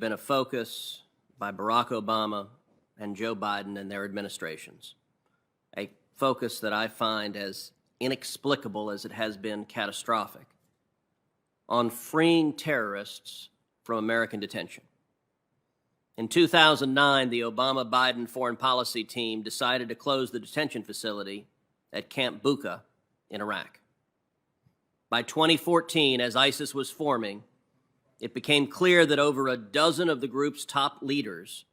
been a focus by Barack Obama and Joe Biden and their administrations, a focus that I find as inexplicable as it has been catastrophic, on freeing terrorists from American detention. In 2009, the Obama-Biden foreign policy team decided to close the detention facility at Camp Bucca in Iraq. By 2014, as ISIS was forming, it became clear that over a dozen of the group's top leaders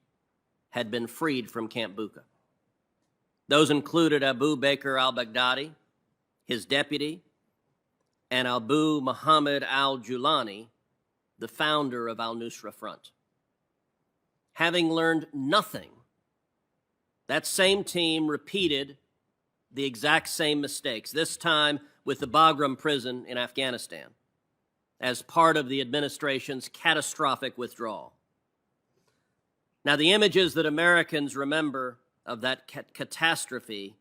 had been freed from Camp Bucca. Those included Abu Bakr al-Baghdadi, his deputy, and Abu Muhammad al-Julani, the founder of al-Nusra Front. Having learned nothing, that same team repeated the exact same mistakes, this time with the Bagram prison in Afghanistan, as part of the administration's catastrophic withdrawal. Now, the images that Americans remember of that catastrophe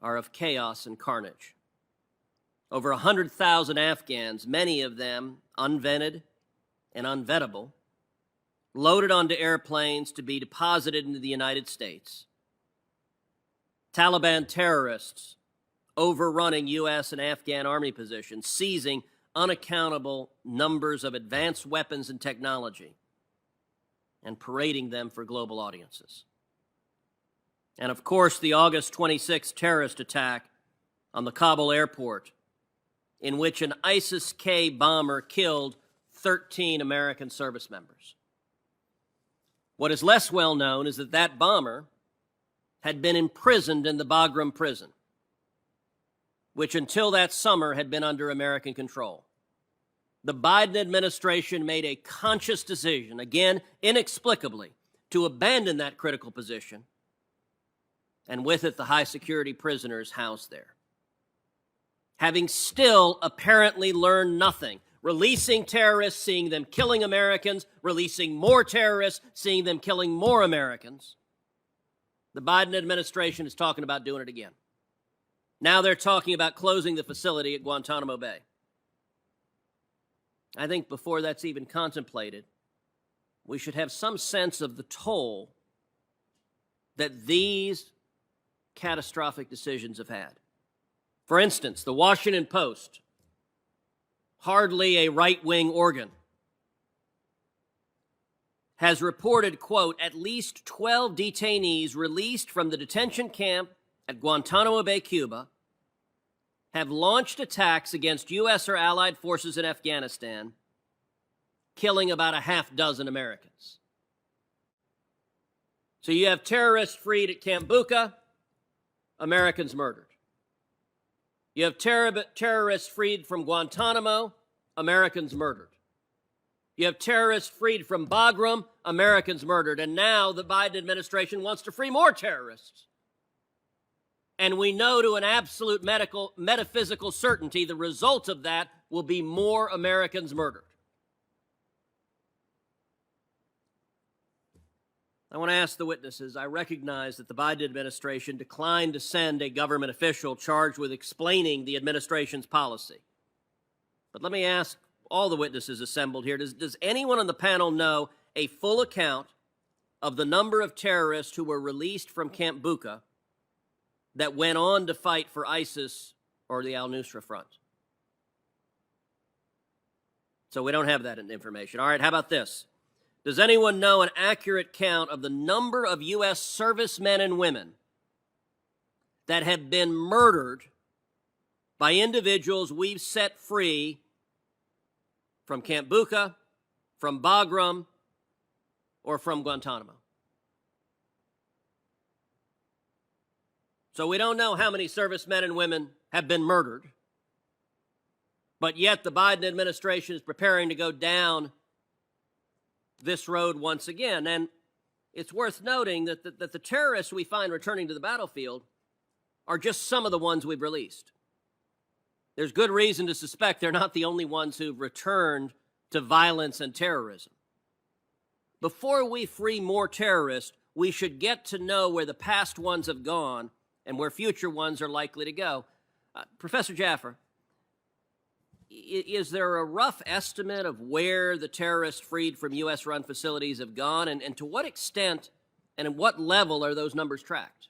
are of chaos and carnage. Over 100,000 Afghans, many of them unvetted and unvettable, loaded onto airplanes to be deposited into the United States. Taliban terrorists overrunning U.S. and Afghan army positions, seizing unaccountable numbers of advanced weapons and technology, and parading them for global audiences. And of course, the August 26th terrorist attack on the Kabul airport, in which an ISIS-K bomber killed 13 American service members. What is less well known is that that bomber had been imprisoned in the Bagram prison, which until that summer had been under American control. The Biden administration made a conscious decision, again, inexplicably, to abandon that critical position, and with it the high-security prisoners housed there. Having still apparently learned nothing, releasing terrorists, seeing them killing Americans, releasing more terrorists, seeing them killing more Americans, the Biden administration is talking about doing it again. Now they're talking about closing the facility at Guantanamo Bay. I think before that's even contemplated, we should have some sense of the toll that these catastrophic decisions have had. For instance, the Washington Post, hardly a right-wing organ, has reported, quote, at least 12 detainees released from the detention camp at Guantanamo Bay, Cuba, have launched attacks against U.S. or allied forces in Afghanistan, killing about a half dozen Americans. So you have terrorists freed at Camp Bucca, Americans murdered. You have terrorists freed from Guantanamo, Americans murdered. You have terrorists freed from Bagram, Americans murdered. And now the Biden administration wants to free more terrorists. And we know to an absolute metaphysical certainty the result of that will be more Americans murdered. I want to ask the witnesses, I recognize that the Biden administration declined to send a government official charged with explaining the administration's policy. But let me ask all the witnesses assembled here, does anyone on the panel know a full account of the number of terrorists who were released from Camp Bucca that went on to fight for ISIS or the al-Nusra Front? So we don't have that information. All right, how about this? Does anyone know an accurate count of the number of U.S. servicemen and women that have been murdered by individuals we've set free from Camp Bucca, from Bagram, or from Guantanamo? So we don't know how many servicemen and women have been murdered, but yet the Biden administration is preparing to go down this road once again. And it's worth noting that the terrorists we find returning to the battlefield are just some of the ones we've released. There's good reason to suspect they're not the only ones who've returned to violence and terrorism. Before we free more terrorists, we should get to know where the past ones have gone and where future ones are likely to go. Professor Jaffer, Is there a rough estimate of where the terrorists freed from U.S.-run facilities have gone, and to what extent and at what level are those numbers tracked?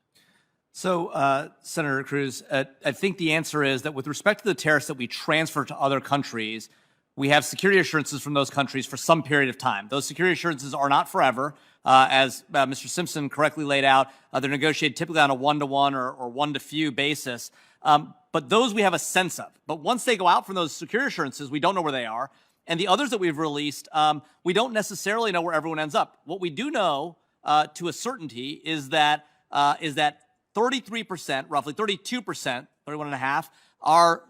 So, Senator Cruz, I think the answer is that with respect to the terrorists that we transfer to other countries, we have security assurances from those countries for some period of time. Those security assurances are not forever. As Mr. Simpson correctly laid out, they're negotiated typically on a one-to-one or one-to-few basis. But those we have a sense of. But once they go out from those security assurances, we don't know where they are. And the others that we've released, we don't necessarily know where everyone ends up. What we do know to a certainty is that 33%, roughly 32%, 31.5%,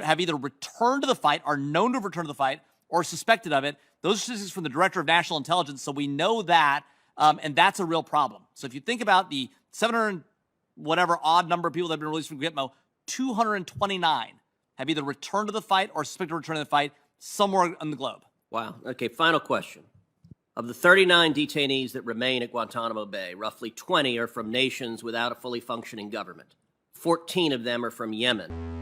have either returned to the fight, are known to have returned to the fight, or suspected of it. Those are statistics from the Director of National Intelligence, so we know that, and that's a real problem. So if you think about the 700 whatever odd number of people that have been released from GITMO, 229 have either returned to the fight or suspected of returning to the fight somewhere on the globe. Wow. Okay, final question. Of the 39 detainees that remain at Guantanamo Bay, roughly 20 are from nations without a fully functioning government. 14 of them are from Yemen.